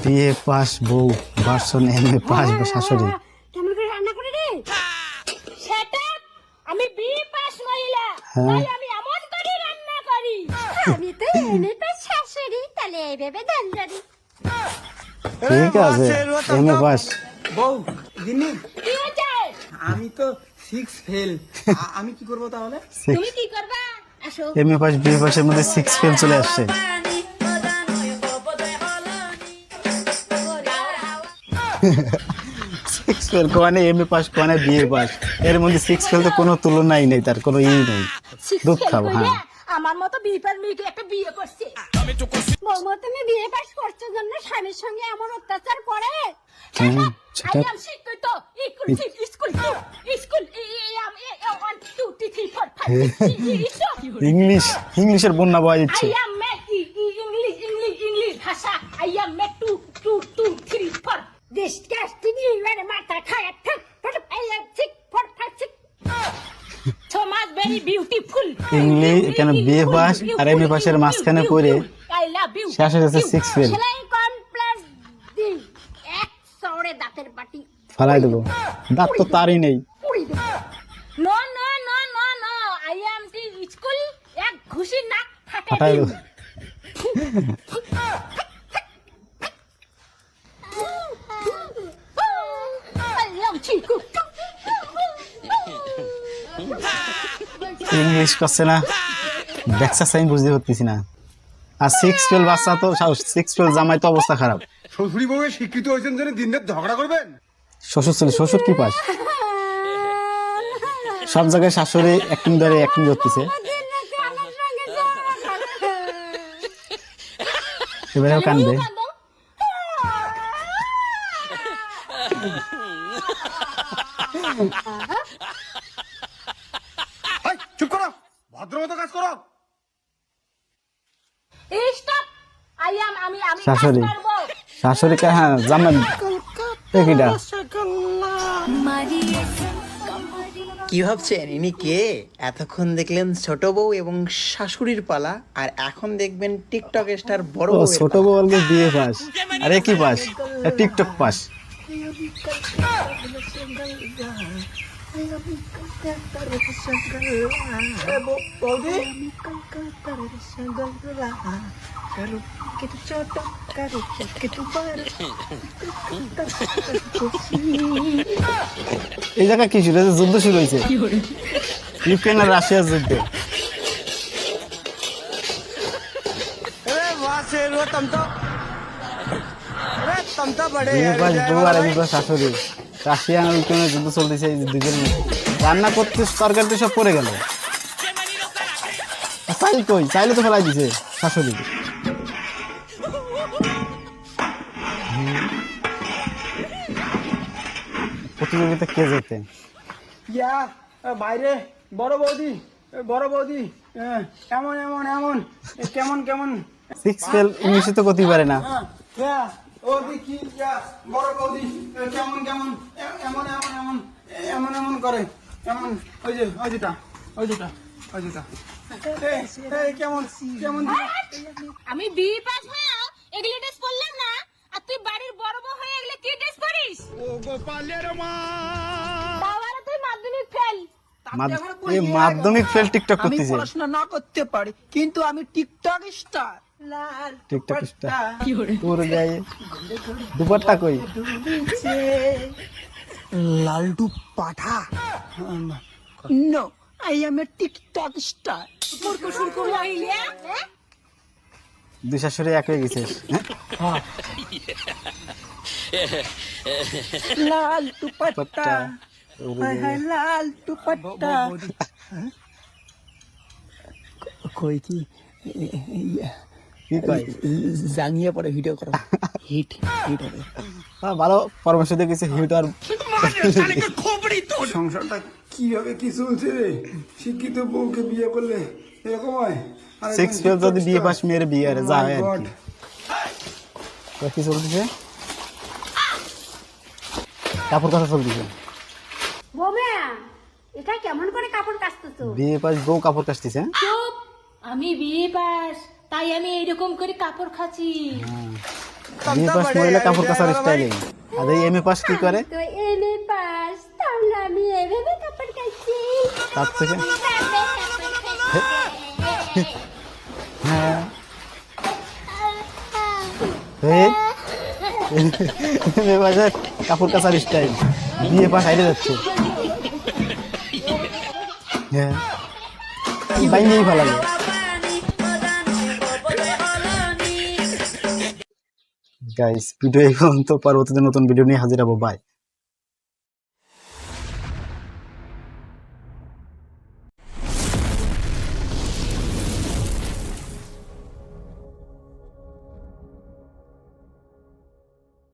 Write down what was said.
BA pass বউ version MA pass শাশুড়ি। কেমন করে রান্না করে রে? সেটা আমি বিএ পাস মহিলা, হ্যাঁ। তাই আমি এমন করে রান্না করি। আমি তো এমএ পাস শাশুড়ি, তাহলে এইভাবে রান্নারি। ঠিক আছে, এমএ পাস। বউ দিনি কি হয়েছে? আমি তো 6 ফেল। আমি কি করব তাহলে? তুমি কি করবা? আসো। এমএ পাস বিএ পাসের মধ্যে 6 ফেল চলে আসছে। 6 ফেল কোয়ানে এমএ পাস কোয়ানে বিএ পাস, এর মধ্যে 6 ফেল তো কোনো তুলনাই নেই, তার কোনো নেই। দুঃখ খাও। হ্যাঁ, আমার মতো বিপার মেয়েকে একটা বিয়ে করছে। বৌমা তুমি বিয়ে পাস করছো জন্য স্বামীর সঙ্গে এমন অত্যাচার করে? হ্যাঁ, সেটা I am শিক্ষিত, স্কুল স্কুল 1 2 3 4 5 ইংলিশের বন্যা বয়া দিচ্ছে। I am ইংলিশ ভাষা। I am met 2 2 3 4 this gas TV মানে মাথা খায় ঠিক I am 6 4 5 6 so much very beautiful English কেন বিএ পাস আর এমএ পাসের মাঝখানে পড়ে I love you শেষ হয়ে যাচ্ছে 6 ফেল। সেলাই কমপ্লেক্স দি এক সরে দাঁতের বাটি ফালাই দেবো, দাঁত তো তারই নেই। No no no no no I am the school এক ঘুষি নাক ফাটাই ফাটাই দিও। দেবো। ইংলিশ করছে না, দেখছা আমি বুঝতে পারতেছি না। আর 6 ফেল বাচ্চা তো 6 ফেল জামাই তো অবস্থা খারাপ। শ্বশুরি বউয়ে শিক্ষিত হয়েছেন জন্য দিন রাত ঝগড়া করবেন? শ্বশুর ছিল, শ্বশুর কি পাস? সব জায়গায় শাশুড়ি অ্যাক্টিং ধরে অ্যাক্টিং করতেছে। এবারেও কানবে। হাই, চুপ করো, ভদ্র মতো কাজ করো। স্টপ I am আমি কাজ শাশুড়ি করব। শাশুড়ি কে? হ্যাঁ, জামাই একিটা কি ভাবছেন ইনি কে? এতক্ষণ দেখলেন ছোট বউ এবং শাশুড়ির পালা, আর এখন দেখবেন টিকটক স্টার বড় ও বউ। ছোট বলকে বিএ পাস, আরে কি পাস? TikTok pass. বৌদি এই জায়গা কি শুরু হয়েছে? যুদ্ধ শুরু হয়েছে, ইউক্রেন আর রাশিয়ার যুদ্ধ। বিএ পাস বউ আর এমএ পাস শাশুড়ি, রাশিয়া আর ইউক্রেনের যুদ্ধ চলতেছে। এই দুজনের মধ্যে রান্না করতে তরকারি তো সব পড়ে গেল। চাইল কই? চাইলে তো ফেলাই দিছে শাশুড়ি। প্রতিযোগিতা কে যেতে? ইয়া বাইরে বড় বৌদি, এমন এমন এমন কেমন কেমন 6 ফেল ইংলিশে তো করতে পারে না। ও দেখি বড় বৌদি কেমন কেমন এমন এমন এমন এমন এমন করে এমন। ওই যে ওই যেটা কেমন কেমন আমি বিয়ে পাস হয়ে এগুলো ড্রেস পরলাম না, আর তুই বাড়ির বড় বউ হয়ে এগুলো কি ড্রেস পরিস? ও গোপালের মা, বাবারা তুই মাধ্যমিক ফেল। মাধ্যমিক ফেল টিকটক আমি করতেছে। পড়াশোনা না করতে পারি কিন্তু আমি টিকটক স্টার। লাল টিকটক স্টার তোর গায়ে দুপাট্টা কই? লালটু পাঠা। No I am a TikTok star. মুরকু সুরকু মহিলা, হ্যাঁ? দুই শাশুড়ি এক হয়ে গেছে। লাল দুপাট্টা, দুপাট্টা, হায় হায় লাল দুপাট্টা। কই কি কি কয়? জাঙ্গিয়ে পরে ভিডিও করো, হিট হবে। ভালো পরামর্শ দিয়ে কিছু হিট আর সংসারটা কিভাবে কি চলছে রে? শিক্ষিত বউকে বিয়ে করলে এরকম হয়? 6 ফেল যদি বিয়ে পাস মেয়ের বিয়ে আর যা হয় আর কি। কি চলতেছে? কাপড় কাচা চলতেছে। বৌমা এটা কেমন করে কাপড় কাচতেছো? বিয়ে পাস বউ কাপড় কাচতেছে। চুপ, আমি বিয়ে পাস তাই আমি এইরকম করে কাপড় খাচ্ছি। বিএ পাস মহিলা কাপড় কাচার স্টাইলে। আর এই এমএ পাস কি করে? তো এমএ পাস, তাহলে আমি এভাবে কাপড় খাচ্ছি। তার থেকে হ্যাঁ এমএ পাসের কাপড় কাচার স্টাইল, বিএ পাস হাইরে যাচ্ছে। হ্যাঁ বাইরেই ভালো লাগে। গাইস ভিডিও এই পর্যন্ত, পরবর্তীতে নতুন ভিডিও নিয়ে হাজির হবো। বাই।